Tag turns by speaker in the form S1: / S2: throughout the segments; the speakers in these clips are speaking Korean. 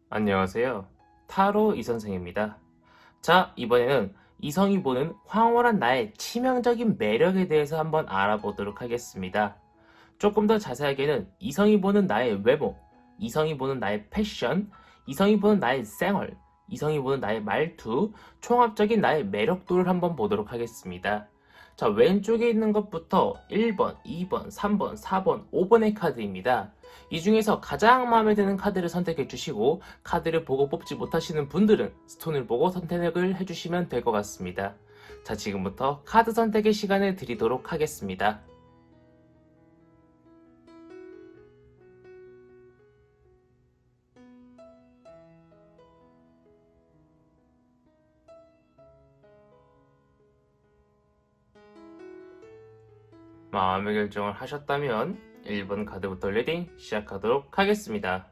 S1: 안녕하세요. 타로 이선생입니다. 자, 이번에는 이성이 보는 황홀한 나의 치명적인 매력에 대해서 한번 알아보도록 하겠습니다. 조금 더 자세하게는 이성이 보는 나의 외모, 이성이 보는 나의 패션, 이성이 보는 나의 생활, 이성이 보는 나의 말투, 총합적인 나의 매력도를 한번 보도록 하겠습니다. 자, 왼쪽에 있는 것부터 1번, 2번, 3번, 4번, 5번의 카드입니다. 이 중에서 가장 마음에 드는 카드를 선택해 주시고 카드를 보고 뽑지 못하시는 분들은 스톤을 보고 선택을 해주시면 될 것 같습니다. 자, 지금부터 카드 선택의 시간을 드리도록 하겠습니다. 마음의 결정을 하셨다면 1번 카드부터 리딩 시작하도록 하겠습니다.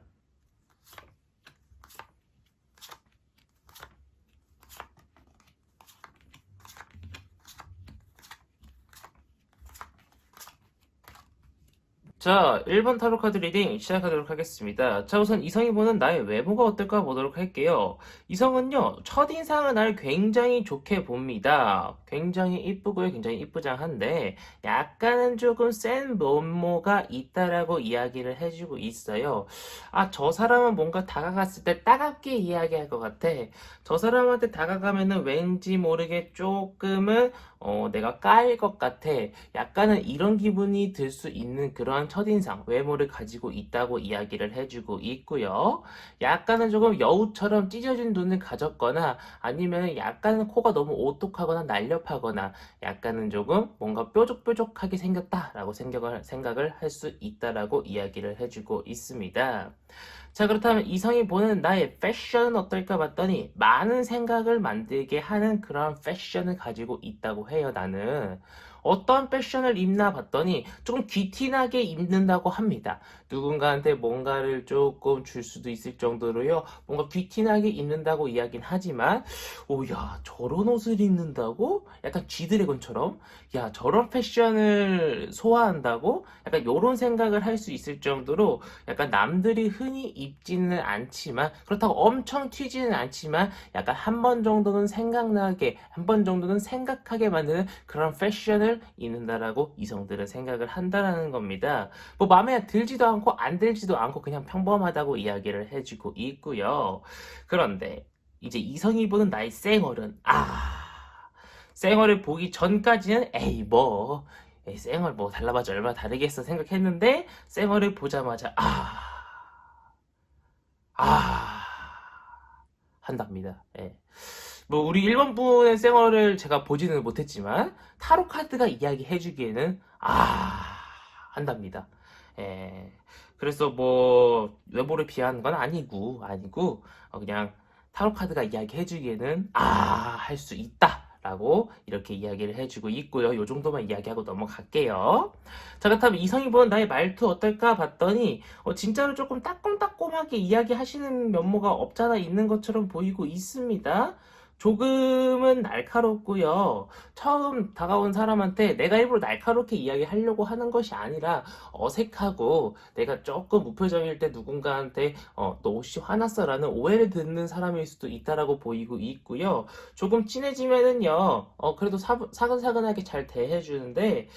S1: 자, 1번 타로 카드 리딩 시작하도록 하겠습니다. 자, 우선 이성이 보는 나의 외모가 어떨까 보도록 할게요. 이성은요, 첫인상은 나를 굉장히 좋게 봅니다. 굉장히 이쁘고요, 굉장히 이쁘장한데, 약간은 조금 센 면모가 있다라고 이야기를 해주고 있어요. 아, 저 사람은 뭔가 다가갔을 때 따갑게 이야기할 것 같아. 저 사람한테 다가가면은 왠지 모르게 조금은 내가 까일 것 같아. 약간은 이런 기분이 들 수 있는 그러한 첫인상, 외모를 가지고 있다고 이야기를 해주고 있고요. 약간은 조금 여우처럼 찢어진 눈을 가졌거나 아니면 약간은 코가 너무 오똑하거나 날렵하거나 약간은 조금 뭔가 뾰족뾰족하게 생겼다라고 생각을 할 수 있다라고 이야기를 해주고 있습니다. 자, 그렇다면 이성이 보는 나의 패션은 어떨까 봤더니 많은 생각을 만들게 하는 그런 패션을 가지고 있다고 해요, 나는. 어떤 패션을 입나 봤더니 조금 귀티나게 입는다고 합니다. 누군가한테 뭔가를 조금 줄 수도 있을 정도로요. 뭔가 귀티나게 입는다고 이야기는 하지만, 오, 야, 저런 옷을 입는다고? 약간 G드래곤처럼? 야, 저런 패션을 소화한다고? 약간 요런 생각을 할 수 있을 정도로 약간 남들이 흔히 입지는 않지만 그렇다고 엄청 튀지는 않지만 약간 한 번 정도는 생각나게 한 번 정도는 생각하게 만드는 그런 패션을 입는다라고 이성들은 생각을 한다라는 겁니다. 뭐 마음에 들지도 않고 안 들지도 않고 그냥 평범하다고 이야기를 해주고 있고요. 그런데 이제 이성이 보는 나의 쌩얼은 쌩얼을 보기 전까지는 에이 뭐 에이, 쌩얼 뭐 달라봤자 얼마나 다르겠어 생각했는데 쌩얼을 보자마자 아, 한답니다. 예. 뭐 우리 1번 분의 쌩얼을 제가 보지는 못했지만 타로 카드가 이야기해주기에는 한답니다. 예. 그래서 뭐 외모를 비하하는 건 아니고 그냥 타로 카드가 이야기해주기에는 할 수 있다. 라고 이렇게 이야기를 해주고 있고요. 요 정도만 이야기하고 넘어갈게요. 자, 그렇다면 이성이 보는 나의 말투 어떨까 봤더니 진짜로 조금 따꼼따꼼하게 이야기하시는 면모가 없잖아 있는 것처럼 보이고 있습니다. 조금은 날카롭고요. 처음 다가온 사람한테 내가 일부러 날카롭게 이야기하려고 하는 것이 아니라 어색하고 내가 조금 무표정일 때 누군가한테 너 혹시 화났어라는 오해를 듣는 사람일 수도 있다라고 보이고 있고요. 조금 친해지면은요, 그래도 사근사근하게 잘 대해주는데,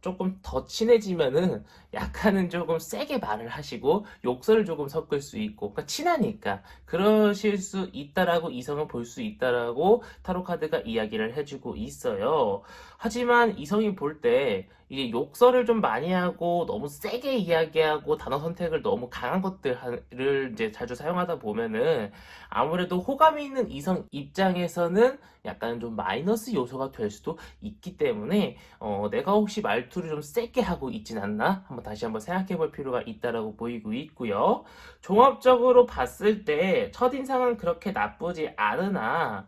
S1: 조금 더 친해지면은 약간은 조금 세게 말을 하시고 욕설을 조금 섞을 수 있고, 그러니까 친하니까 그러실 수 있다라고 이성을 볼 수 있다라고 타로 카드가 이야기를 해주고 있어요. 하지만 이성이 볼 때 이게 욕설을 좀 많이 하고 너무 세게 이야기하고 단어 선택을 너무 강한 것들을 이제 자주 사용하다 보면은 아무래도 호감이 있는 이성 입장에서는 약간 좀 마이너스 요소가 될 수도 있기 때문에 내가 혹시 말투를 좀 세게 하고 있진 않나? 다시 한번 생각해 볼 필요가 있다라고 보이고 있고요. 종합적으로 봤을 때 첫인상은 그렇게 나쁘지 않으나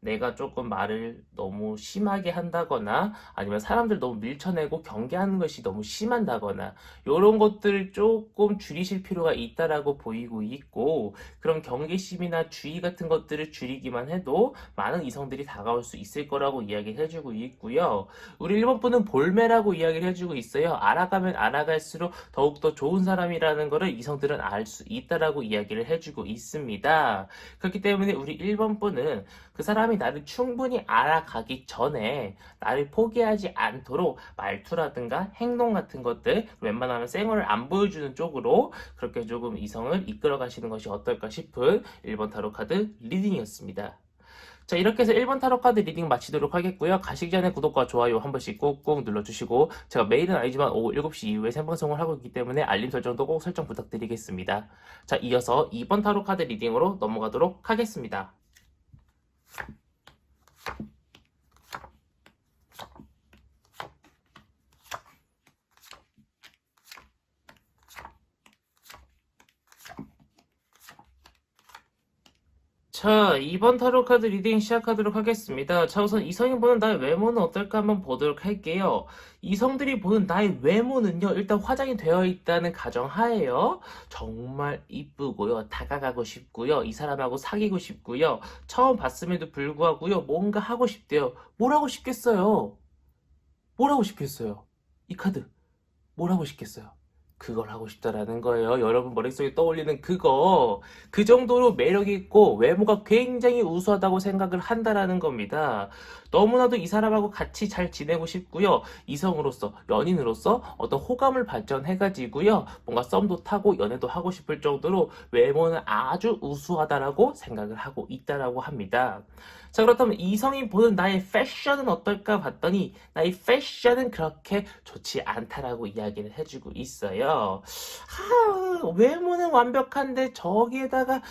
S1: 내가 조금 말을 너무 심하게 한다거나 아니면 사람들 너무 밀쳐내고 경계하는 것이 너무 심한다거나 이런 것들을 조금 줄이실 필요가 있다라고 보이고 있고 그런 경계심이나 주의 같은 것들을 줄이기만 해도 많은 이성들이 다가올 수 있을 거라고 이야기를 해주고 있고요. 우리 1번 분은 볼매라고 이야기를 해주고 있어요. 알아가면 알아갈수록 더욱더 좋은 사람이라는 것을 이성들은 알 수 있다라고 이야기를 해주고 있습니다. 그렇기 때문에 우리 1번 분은 그 사람이 나를 충분히 알아가기 전에 나를 포기하지 않도록 말투라든가 행동 같은 것들 웬만하면 쌩얼을 안 보여주는 쪽으로 그렇게 조금 이성을 이끌어 가시는 것이 어떨까 싶은 1번 타로 카드 리딩이었습니다. 자, 이렇게 해서 1번 타로 카드 리딩 마치도록 하겠고요. 가시기 전에 구독과 좋아요 한 번씩 꾹꾹 눌러주시고 제가 매일은 아니지만 오후 7시 이후에 생방송을 하고 있기 때문에 알림 설정도 꼭 설정 부탁드리겠습니다. 자, 이어서 2번 타로 카드 리딩으로 넘어가도록 하겠습니다. 자, 2번 타로 카드 리딩 시작하도록 하겠습니다. 자, 우선 이성이 보는 나의 외모는 어떨까 한번 보도록 할게요. 이성들이 보는 나의 외모는요, 일단 화장이 되어 있다는 가정하에요. 정말 이쁘고요, 다가가고 싶고요, 이 사람하고 사귀고 싶고요, 처음 봤음에도 불구하고요, 뭔가 하고 싶대요. 뭘 하고 싶겠어요? 뭘 하고 싶겠어요? 이 카드, 뭘 하고 싶겠어요? 그걸 하고 싶다라는 거예요. 여러분 머릿속에 떠올리는 그거. 그 정도로 매력있고 외모가 굉장히 우수하다고 생각을 한다라는 겁니다. 너무나도 이 사람하고 같이 잘 지내고 싶고요. 이성으로서, 연인으로서 어떤 호감을 발전해가지고요. 뭔가 썸도 타고 연애도 하고 싶을 정도로 외모는 아주 우수하다라고 생각을 하고 있다라고 합니다. 자, 그렇다면 이성이 보는 나의 패션은 어떨까 봤더니 나의 패션은 그렇게 좋지 않다라고 이야기를 해주고 있어요. 외모는 완벽한데 저기에다가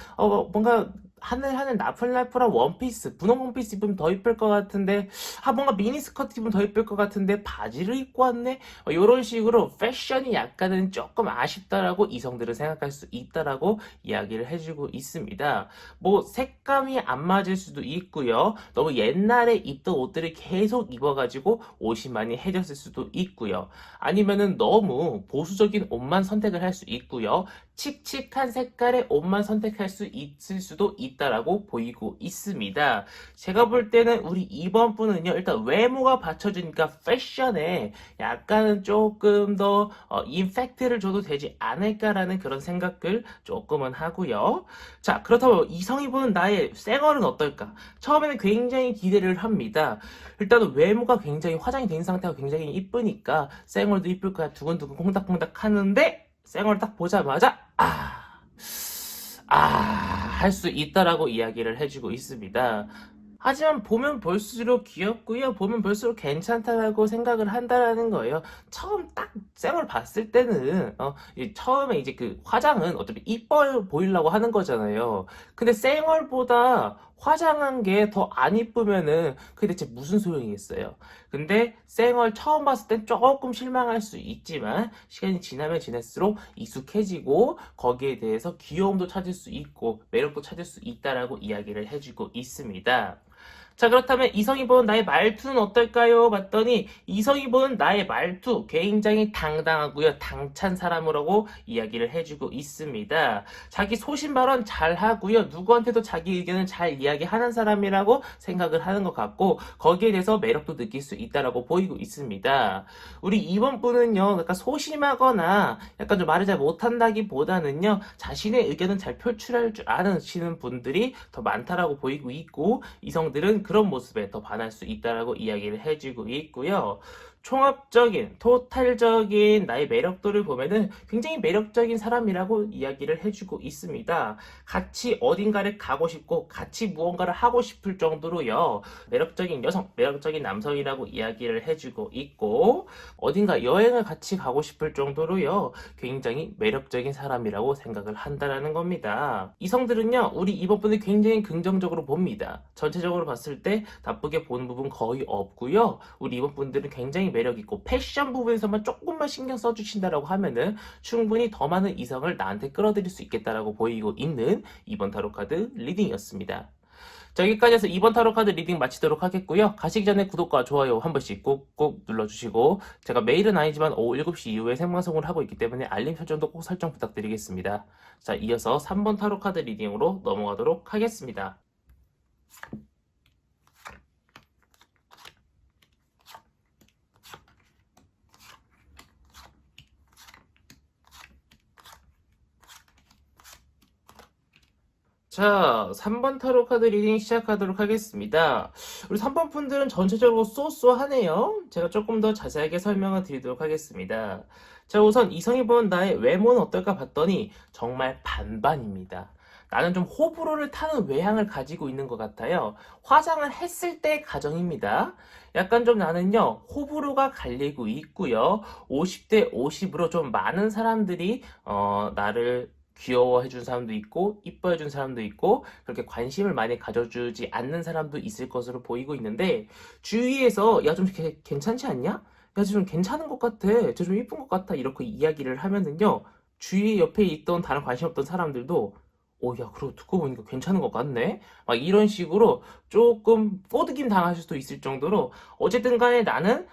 S1: 뭔가 하늘하늘 나풀나풀한 원피스, 분홍 원피스 입으면 더 이쁠 것 같은데, 뭔가 미니스커트 입으면 더 이쁠 것 같은데, 바지를 입고 왔네? 이런 식으로 패션이 약간은 조금 아쉽다라고 이성들은 생각할 수 있다라고 이야기를 해주고 있습니다. 뭐, 색감이 안 맞을 수도 있고요. 너무 옛날에 입던 옷들을 계속 입어가지고 옷이 많이 해졌을 수도 있고요. 아니면은 너무 보수적인 옷만 선택을 할 수 있고요. 칙칙한 색깔의 옷만 선택할 수 있을 수도 있다라고 보이고 있습니다. 제가 볼 때는 우리 이번 분은요, 일단 외모가 받쳐주니까 패션에 약간은 조금 더 임팩트를 줘도 되지 않을까라는 그런 생각을 조금은 하고요. 자, 그렇다면 이성이 보는 나의 쌩얼은 어떨까? 처음에는 굉장히 기대를 합니다. 일단은 외모가 굉장히 화장이 된 상태가 굉장히 이쁘니까 쌩얼도 이쁠 거야 두근두근 콩닥콩닥 하는데 쌩얼 딱 보자마자 할 수 있다라고 이야기를 해주고 있습니다. 하지만 보면 볼수록 귀엽고요. 보면 볼수록 괜찮다라고 생각을 한다라는 거예요. 처음 딱 쌤을 봤을 때는 처음에 이제 그 화장은 어차피 이뻐 보이려고 하는 거잖아요. 근데 쌩얼보다 화장한 게 더 안 이쁘면은 그게 대체 무슨 소용이겠어요. 근데 쌩얼 처음 봤을 땐 조금 실망할 수 있지만 시간이 지나면 지날수록 익숙해지고 거기에 대해서 귀여움도 찾을 수 있고 매력도 찾을 수 있다라고 이야기를 해주고 있습니다. 자, 그렇다면 이성이 보는 나의 말투는 어떨까요? 봤더니 이성이 보는 나의 말투 굉장히 당당하고요. 당찬 사람이라고 이야기를 해주고 있습니다. 자기 소신 발언 잘 하고요. 누구한테도 자기 의견을 잘 이야기하는 사람이라고 생각을 하는 것 같고 거기에 대해서 매력도 느낄 수 있다라고 보이고 있습니다. 우리 이번 분은요. 약간 소심하거나 약간 좀 말을 잘 못한다기보다는요. 자신의 의견은 잘 표출할 줄 아시는 분들이 더 많다라고 보이고 있고 이성들은 그런 모습에 더 반할 수 있다라고 이야기를 해주고 있고요. 총합적인, 토탈적인 나의 매력도를 보면은 굉장히 매력적인 사람이라고 이야기를 해주고 있습니다. 같이 어딘가를 가고 싶고 같이 무언가를 하고 싶을 정도로요. 매력적인 여성, 매력적인 남성이라고 이야기를 해주고 있고 어딘가 여행을 같이 가고 싶을 정도로요. 굉장히 매력적인 사람이라고 생각을 한다라는 겁니다. 이성들은요. 우리 이번 분을 굉장히 긍정적으로 봅니다. 전체적으로 봤을 때 나쁘게 보는 부분 거의 없고요. 우리 이번 분들은 굉장히 매력있고 패션 부분에서만 조금만 신경 써주신다라고 하면은 충분히 더 많은 이성을 나한테 끌어들일 수 있겠다라고 보이고 있는 이번 타로카드 리딩이었습니다. 자, 여기까지 해서 이번 타로 카드 리딩 마치도록 하겠고요. 가시기 전에 구독과 좋아요 한 번씩 꼭꼭 눌러주시고, 제가 매일은 아니지만 오후 7시 이후에 생방송을 하고 있기 때문에 알림 설정도 꼭 설정 부탁드리겠습니다. 자, 이어서 3번 타로 카드 리딩으로 넘어가도록 하겠습니다. 자, 3번 타로 카드 리딩 시작하도록 하겠습니다. 우리 3번 분들은 전체적으로 쏘쏘하네요. 제가 조금 더 자세하게 설명을 드리도록 하겠습니다. 자, 우선 이성이 보는 나의 외모는 어떨까 봤더니 정말 반반입니다. 나는 좀 호불호를 타는 외향을 가지고 있는 것 같아요. 화장을 했을 때 가정입니다. 약간 좀 나는요, 호불호가 갈리고 있고요. 50대 50으로 좀 많은 사람들이 나를 귀여워해준 사람도 있고 이뻐해준 사람도 있고 그렇게 관심을 많이 가져주지 않는 사람도 있을 것으로 보이고 있는데, 주위에서 야 좀 괜찮지 않냐? 야 좀 괜찮은 것 같아. 저 좀 이쁜 것 같아. 이렇게 이야기를 하면은요, 주위 옆에 있던 다른 관심 없던 사람들도 야, 그러고 듣고 보니까 괜찮은 것 같네? 막 이런 식으로 조금 꼬드김 당하실 수도 있을 정도로, 어쨌든 간에 나는,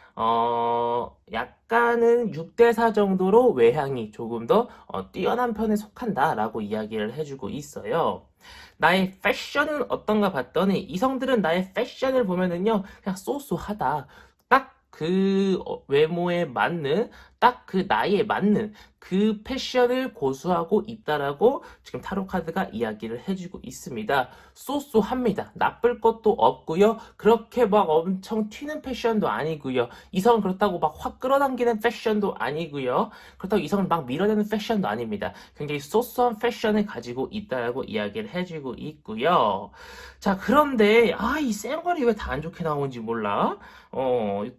S1: 약간은 6대4 정도로 외향이 조금 더 뛰어난 편에 속한다라고 이야기를 해주고 있어요. 나의 패션은 어떤가 봤더니, 이성들은 나의 패션을 보면은요, 그냥 쏘쏘하다. 딱 그 외모에 맞는, 딱 그 나이에 맞는 그 패션을 고수하고 있다라고 지금 타로 카드가 이야기를 해주고 있습니다. 쏘쏘합니다. 나쁠 것도 없고요. 그렇게 막 엄청 튀는 패션도 아니고요. 이성은 그렇다고 막 확 끌어당기는 패션도 아니고요. 그렇다고 이성을 막 밀어내는 패션도 아닙니다. 굉장히 쏘쏘한 패션을 가지고 있다라고 이야기를 해주고 있고요. 자, 그런데 이 쌩얼이 왜 다 안 좋게 나오는지 몰라.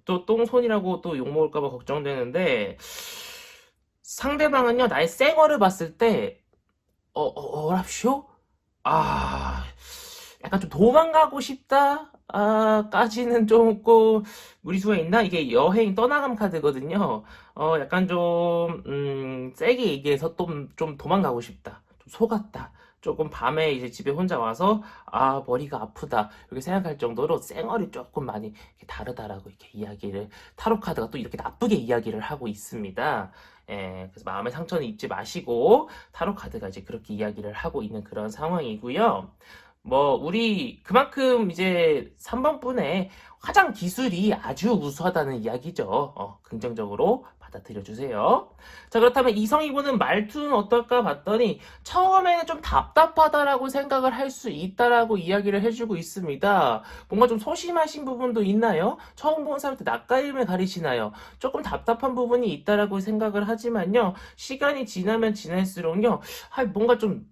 S1: 또 똥손이라고 또 욕먹을까봐 걱정되는데, 상대방은요, 나의 쌩얼을 봤을 때, 어랍쇼? 아, 약간 좀 도망가고 싶다? 까지는 조금 무리수가 있나? 이게 여행 떠나감 카드거든요. 약간 좀, 세게 얘기해서 좀 도망가고 싶다. 좀 속았다. 조금 밤에 이제 집에 혼자 와서, 머리가 아프다. 이렇게 생각할 정도로 쌩얼이 조금 많이 이렇게 다르다라고 이렇게 이야기를, 타로 카드가 또 이렇게 나쁘게 이야기를 하고 있습니다. 예, 그래서 마음의 상처는 입지 마시고, 타로 카드가 이제 그렇게 이야기를 하고 있는 그런 상황이고요. 우리 그만큼 이제 3번 분의 화장 기술이 아주 우수하다는 이야기죠. 긍정적으로 받아들여 주세요. 자, 그렇다면 이성이 보는 말투는 어떨까 봤더니, 처음에는 좀 답답하다라고 생각을 할 수 있다라고 이야기를 해주고 있습니다. 뭔가 좀 소심하신 부분도 있나요? 처음 보는 사람한테 낯가림을 가리시나요? 조금 답답한 부분이 있다라고 생각을 하지만요, 시간이 지나면 지날수록요, 뭔가 좀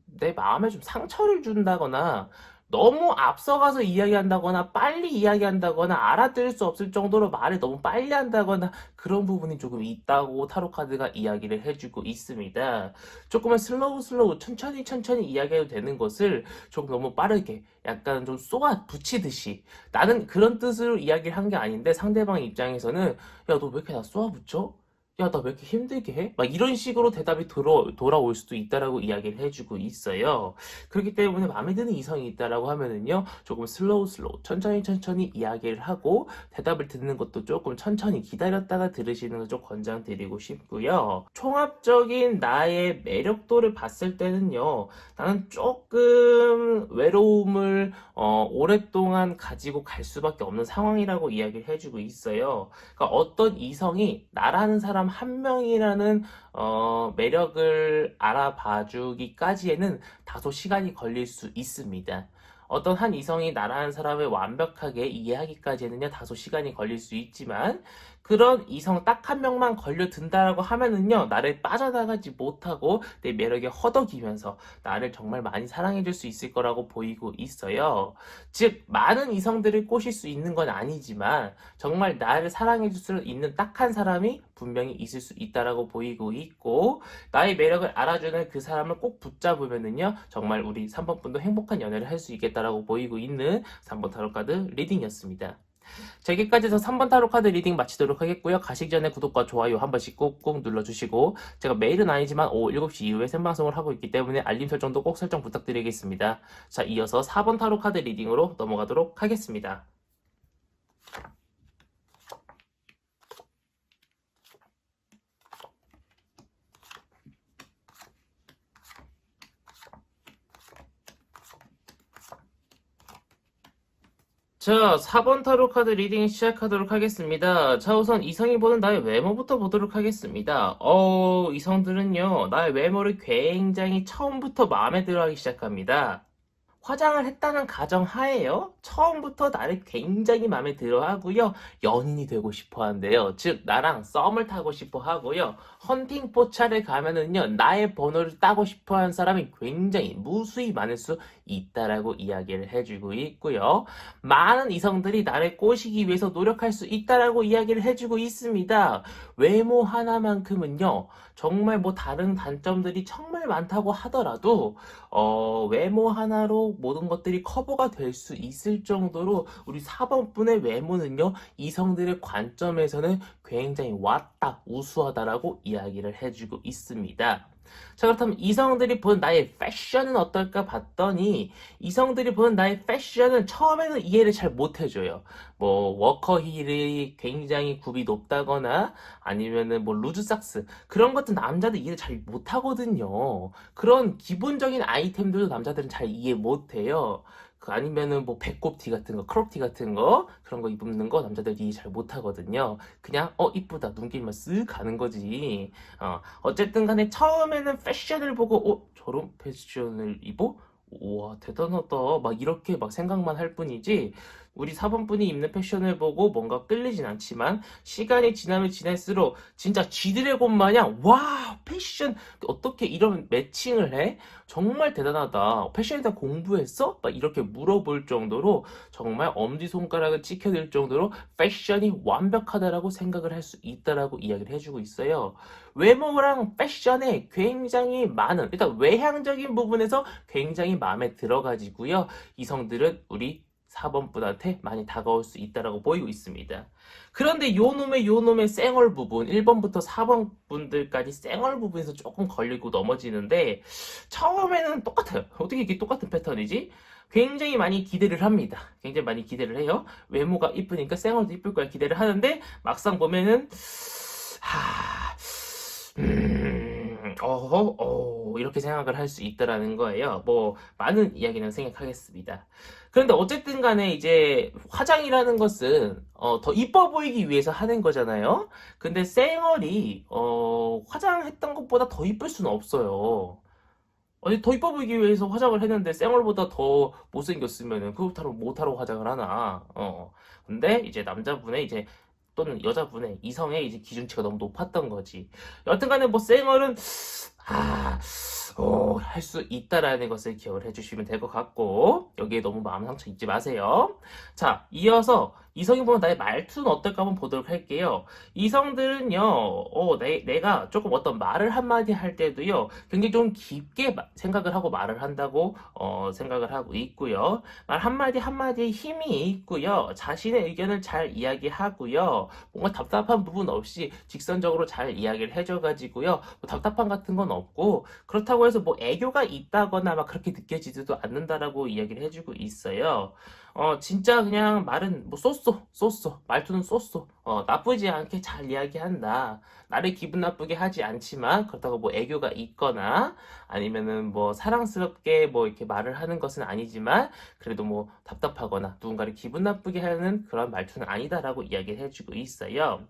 S1: 내 마음에 좀 상처를 준다거나, 너무 앞서가서 이야기한다거나, 빨리 이야기한다거나, 알아들을 수 없을 정도로 말을 너무 빨리 한다거나, 그런 부분이 조금 있다고 타로카드가 이야기를 해주고 있습니다. 조금은 슬로우, 천천히 이야기해도 되는 것을 조금 너무 빠르게, 약간 좀 쏘아 붙이듯이, 나는 그런 뜻으로 이야기를 한 게 아닌데, 상대방 입장에서는, 야, 너 왜 이렇게 나 쏘아 붙여? 야, 나 왜 이렇게 힘들게 해? 막 이런 식으로 대답이 돌아올 수도 있다라고 이야기를 해주고 있어요. 그렇기 때문에 마음에 드는 이성이 있다라고 하면은요, 조금 슬로우, 천천히 이야기를 하고, 대답을 듣는 것도 조금 천천히 기다렸다가 들으시는 걸 좀 권장드리고 싶고요. 총합적인 나의 매력도를 봤을 때는요, 나는 조금 외로움을 오랫동안 가지고 갈 수밖에 없는 상황이라고 이야기를 해주고 있어요. 그러니까 어떤 이성이 나라는 사람 한 명이라는 매력을 알아봐 주기까지에는 다소 시간이 걸릴 수 있습니다. 어떤 한 이성이 나라는 사람을 완벽하게 이해하기까지는요, 다소 시간이 걸릴 수 있지만, 그런 이성 딱 한 명만 걸려든다라고 하면은요, 나를 빠져나가지 못하고 내 매력에 허덕이면서 나를 정말 많이 사랑해줄 수 있을 거라고 보이고 있어요. 즉, 많은 이성들을 꼬실 수 있는 건 아니지만, 정말 나를 사랑해줄 수 있는 딱 한 사람이 분명히 있을 수 있다라고 보이고 있고, 나의 매력을 알아주는 그 사람을 꼭 붙잡으면은요, 정말 우리 3번 분도 행복한 연애를 할 수 있겠다라고 보이고 있는 3번 타로카드 리딩이었습니다. 자, 여기까지 해서 3번 타로 카드 리딩 마치도록 하겠고요. 가시기 전에 구독과 좋아요 한 번씩 꾹꾹 눌러주시고, 제가 매일은 아니지만 오후 7시 이후에 생방송을 하고 있기 때문에 알림 설정도 꼭 설정 부탁드리겠습니다. 자, 이어서 4번 타로 카드 리딩으로 넘어가도록 하겠습니다. 자, 4번 타로 카드 리딩 시작하도록 하겠습니다. 자, 우선 이성이 보는 나의 외모부터 보도록 하겠습니다. 이성들은요, 나의 외모를 굉장히 처음부터 마음에 들어 하기 시작합니다. 화장을 했다는 가정하에요. 처음부터 나를 굉장히 마음에 들어 하고요. 연인이 되고 싶어 한대요. 즉, 나랑 썸을 타고 싶어 하고요. 헌팅 포차를 가면은요, 나의 번호를 따고 싶어 하는 사람이 굉장히 무수히 많을 수 있다라고 이야기를 해주고 있고요. 많은 이성들이 나를 꼬시기 위해서 노력할 수 있다라고 이야기를 해주고 있습니다. 외모 하나만큼은요, 정말 뭐 다른 단점들이 정말 많다고 하더라도 외모 하나로 모든 것들이 커버가 될 수 있을 정도로 우리 4번분의 외모는요, 이성들의 관점에서는 굉장히 왔다, 우수하다라고 이야기를 해주고 있습니다. 자, 그렇다면 이성들이 보는 나의 패션은 어떨까 봤더니, 이성들이 보는 나의 패션은 처음에는 이해를 잘 못해줘요. 뭐 워커힐이 굉장히 굽이 높다거나 아니면은 뭐 루즈삭스, 그런 것도 남자들 이해를 잘 못하거든요. 그런 기본적인 아이템들도 남자들은 잘 이해 못해요. 아니면은 뭐 배꼽티 같은 거, 크롭티 같은 거, 그런 거 입는 거 남자들이 이해 잘 못하거든요. 그냥 이쁘다 눈길만 쓱 가는 거지. 어쨌든 간에 처음에는 패션을 보고 저런 패션을 입어? 우와, 대단하다. 막 이렇게 막 생각만 할 뿐이지, 우리 4번분이 입는 패션을 보고 뭔가 끌리진 않지만, 시간이 지나면 지날수록 진짜 G드래곤 마냥, 와, 패션, 어떻게 이런 매칭을 해? 정말 대단하다. 패션에 대한 공부했어? 막 이렇게 물어볼 정도로, 정말 엄지손가락을 찍혀들 정도로 패션이 완벽하다라고 생각을 할 수 있다라고 이야기를 해주고 있어요. 외모랑 패션에 굉장히 많은, 일단 외향적인 부분에서 굉장히 마음에 들어가지고요. 이성들은 우리 4번분한테 많이 다가올 수 있다라고 보이고 있습니다. 그런데 요놈의 쌩얼 부분, 1번부터 4번 분들까지 쌩얼 부분에서 조금 걸리고 넘어지는데, 처음에는 똑같아요. 어떻게 이게 똑같은 패턴이지? 굉장히 많이 기대를 합니다. 굉장히 많이 기대를 해요. 외모가 이쁘니까 쌩얼도 이쁠 거야 기대를 하는데, 막상 보면은 이렇게 생각을 할 수 있다라는 거예요. 뭐, 많은 이야기는 생각하겠습니다. 그런데 어쨌든 간에 이제 화장이라는 것은, 더 이뻐 보이기 위해서 하는 거잖아요? 근데 쌩얼이, 화장했던 것보다 더 이쁠 수는 없어요. 아니, 더 이뻐 보이기 위해서 화장을 했는데 쌩얼보다 더 못생겼으면은 그렇다고 못하러 화장을 하나. 근데 이제 남자분의 이제 또는 여자분의 이성의 이제 기준치가 너무 높았던 거지. 여튼간에 뭐 쌩얼은 할 수 있다라는 것을 기억을 해주시면 될 것 같고, 여기에 너무 마음 상처 입지 마세요. 자, 이어서 이성이 보는 나의 말투는 어떨까 한번 보도록 할게요. 이성들은요, 내가 조금 어떤 말을 한마디 할 때도요, 굉장히 좀 깊게 생각을 하고 말을 한다고 생각을 하고 있고요. 말 한마디 한마디에 힘이 있고요. 자신의 의견을 잘 이야기하고요. 뭔가 답답한 부분 없이 직선적으로 잘 이야기를 해줘가지고요. 뭐 답답한 같은 건 없고, 그렇다고 해서 뭐 애교가 있다거나 막 그렇게 느껴지지도 않는다라고 이야기를 해주고 있어요. 진짜 그냥 말은 뭐 쏘쏘 말투는 쏘쏘 나쁘지 않게 잘 이야기한다. 나를 기분 나쁘게 하지 않지만 그렇다고 뭐 애교가 있거나 아니면은 뭐 사랑스럽게 뭐 이렇게 말을 하는 것은 아니지만, 그래도 뭐 답답하거나 누군가를 기분 나쁘게 하는 그런 말투는 아니다라고 이야기를 해주고 있어요.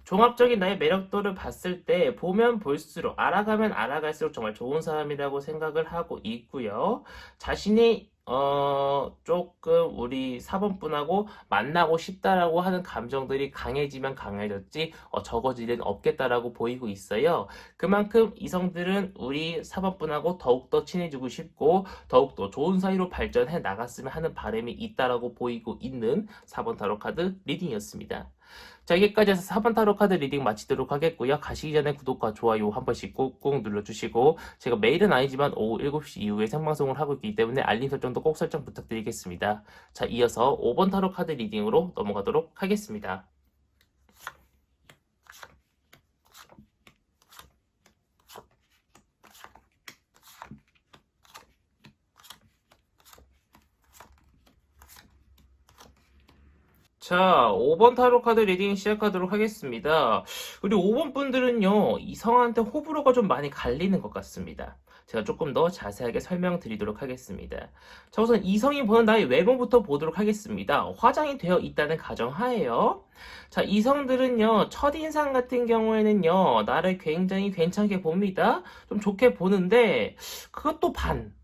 S1: 종합적인 나의 매력도를 봤을 때 보면 볼수록, 알아가면 알아갈수록 정말 좋은 사람이라고 생각을 하고 있고요. 자신이 조금 우리 4번분하고 만나고 싶다라고 하는 감정들이 강해지면 강해졌지, 적어질 일은 없겠다라고 보이고 있어요. 그만큼 이성들은 우리 4번분하고 더욱더 친해지고 싶고, 더욱더 좋은 사이로 발전해 나갔으면 하는 바람이 있다라고 보이고 있는 4번 타로카드 리딩이었습니다. 자, 여기까지 해서 4번 타로 카드 리딩 마치도록 하겠고요. 가시기 전에 구독과 좋아요 한 번씩 꾹꾹 눌러주시고, 제가 매일은 아니지만 오후 7시 이후에 생방송을 하고 있기 때문에 알림 설정도 꼭 설정 부탁드리겠습니다. 자, 이어서 5번 타로 카드 리딩으로 넘어가도록 하겠습니다. 자, 5번 타로 카드 리딩 시작하도록 하겠습니다. 우리 5번 분들은요, 이성한테 호불호가 좀 많이 갈리는 것 같습니다. 제가 조금 더 자세하게 설명드리도록 하겠습니다. 자, 우선 이성이 보는 나의 외모부터 보도록 하겠습니다. 화장이 되어 있다는 가정하에요. 자, 이성들은요, 첫인상 같은 경우에는요, 나를 굉장히 괜찮게 봅니다. 좀 좋게 보는데, 그것도 반.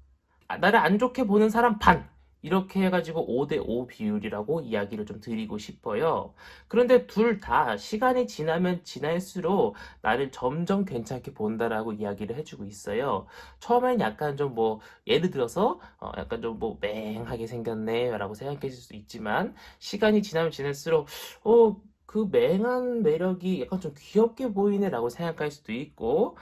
S1: 나를 안 좋게 보는 사람 반. 이렇게 해가지고 5대5 비율이라고 이야기를 좀 드리고 싶어요. 그런데 둘 다 시간이 지나면 지날수록 나를 점점 괜찮게 본다라고 이야기를 해주고 있어요. 처음엔 약간 좀 뭐, 예를 들어서, 약간 좀 뭐, 맹하게 생겼네, 라고 생각하실 수 있지만, 시간이 지나면 지날수록, 그 맹한 매력이 약간 좀 귀엽게 보이네라고 생각할 수도 있고,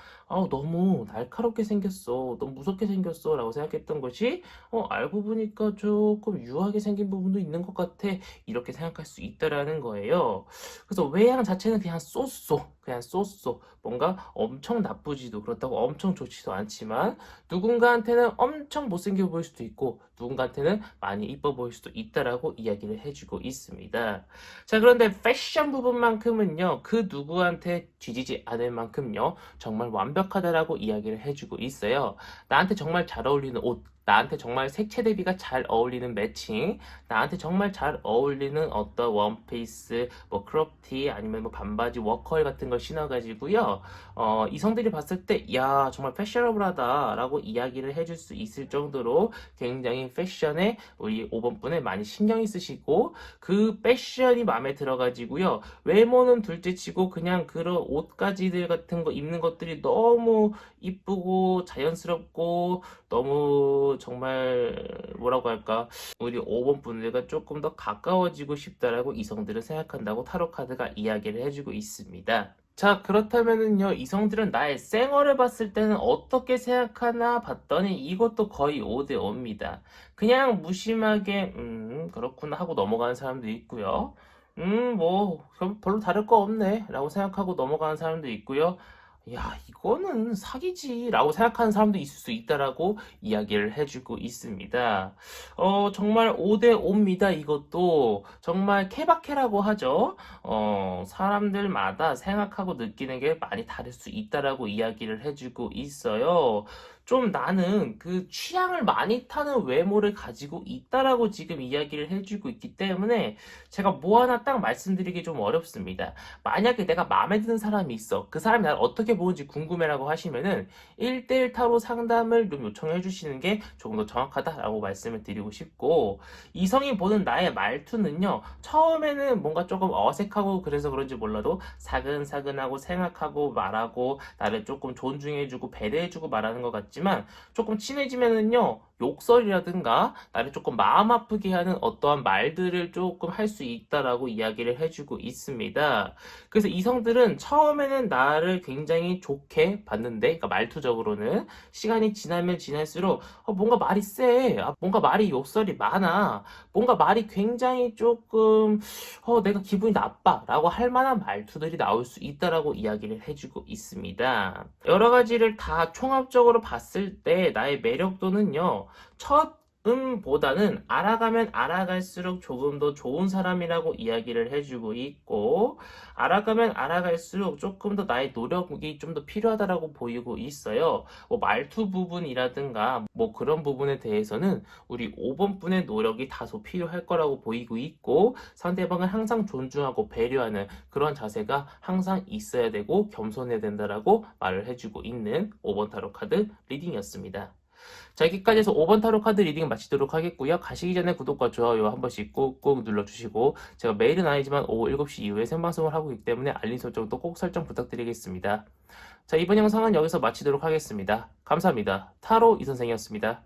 S1: 너무 날카롭게 생겼어, 너무 무섭게 생겼어 라고 생각했던 것이 알고 보니까 조금 유하게 생긴 부분도 있는 것 같아, 이렇게 생각할 수 있다라는 거예요. 그래서 외양 자체는 그냥 쏘쏘, 그냥 쏘쏘, 뭔가 엄청 나쁘지도 그렇다고 엄청 좋지도 않지만, 누군가한테는 엄청 못생겨 보일 수도 있고 누군가한테는 많이 이뻐 보일 수도 있다라고 이야기를 해주고 있습니다. 자, 그런데 패션 부분만큼은요, 그 누구한테 뒤지지 않을 만큼요, 정말 완벽하다라고 이야기를 해주고 있어요. 나한테 정말 잘 어울리는 옷, 나한테 정말 색채 대비가 잘 어울리는 매칭, 나한테 정말 잘 어울리는 어떤 원피스, 뭐 크롭티, 아니면 뭐 반바지, 워커홀 같은 걸 신어가지고요, 이성들이 봤을 때, 야, 정말 패셔너블하다라고 이야기를 해줄 수 있을 정도로 굉장히 패션에 우리 5번 분을 많이 신경이 쓰시고, 그 패션이 마음에 들어가지고요, 외모는 둘째치고 그냥 그런 옷가지들 같은 거 입는 것들이 너무 이쁘고 자연스럽고 너무 정말 뭐라고 할까, 우리 5번 분들과 조금 더 가까워지고 싶다라고 이성들은 생각한다고 타로 카드가 이야기를 해주고 있습니다. 자, 그렇다면은요, 이성들은 나의 쌩얼을 봤을 때는 어떻게 생각하나 봤더니 이것도 거의 5대5입니다. 그냥 무심하게, 그렇구나 하고 넘어가는 사람도 있고요. 뭐, 별로 다를 거 없네 라고 생각하고 넘어가는 사람도 있고요. 야, 이거는 사기지 라고 생각하는 사람도 있을 수 있다라고 이야기를 해주고 있습니다. 정말 5대5입니다. 이것도 정말 케바케라고 하죠. 사람들마다 생각하고 느끼는 게 많이 다를 수 있다라고 이야기를 해주고 있어요. 좀 나는 그 취향을 많이 타는 외모를 가지고 있다라고 지금 이야기를 해주고 있기 때문에 제가 뭐 하나 딱 말씀드리기 좀 어렵습니다. 만약에 내가 마음에 드는 사람이 있어, 그 사람이 나를 어떻게 보는지 궁금해라고 하시면은 1대1 타로 상담을 좀 요청해 주시는 게 조금 더 정확하다라고 말씀을 드리고 싶고, 이성이 보는 나의 말투는요, 처음에는 뭔가 조금 어색하고 그래서 그런지 몰라도 사근사근하고 생각하고 말하고 나를 조금 존중해주고 배려해주고 말하는 것 같지만, 조금 친해지면은요, 욕설이라든가 나를 조금 마음 아프게 하는 어떠한 말들을 조금 할 수 있다라고 이야기를 해주고 있습니다. 그래서 이성들은 처음에는 나를 굉장히 좋게 봤는데, 그러니까 말투적으로는 시간이 지나면 지날수록 뭔가 말이 세, 뭔가 말이 욕설이 많아, 뭔가 말이 굉장히 조금 내가 기분이 나빠 라고 할 만한 말투들이 나올 수 있다라고 이야기를 해주고 있습니다. 여러 가지를 다 총합적으로 봤을 때 나의 매력도는요, 첫 보다는 알아가면 알아갈수록 조금 더 좋은 사람이라고 이야기를 해주고 있고, 알아가면 알아갈수록 조금 더 나의 노력이 좀 더 필요하다라고 보이고 있어요. 뭐 말투 부분이라든가 뭐 그런 부분에 대해서는 우리 5번 분의 노력이 다소 필요할 거라고 보이고 있고, 상대방을 항상 존중하고 배려하는 그런 자세가 항상 있어야 되고 겸손해야 된다라고 말을 해주고 있는 5번 타로 카드 리딩이었습니다. 자, 여기까지 해서 5번 타로 카드 리딩 마치도록 하겠고요. 가시기 전에 구독과 좋아요 한 번씩 꾹꾹 눌러주시고, 제가 매일은 아니지만 오후 7시 이후에 생방송을 하고 있기 때문에 알림 설정도 꼭 설정 부탁드리겠습니다. 자, 이번 영상은 여기서 마치도록 하겠습니다. 감사합니다. 타로 이선생이었습니다.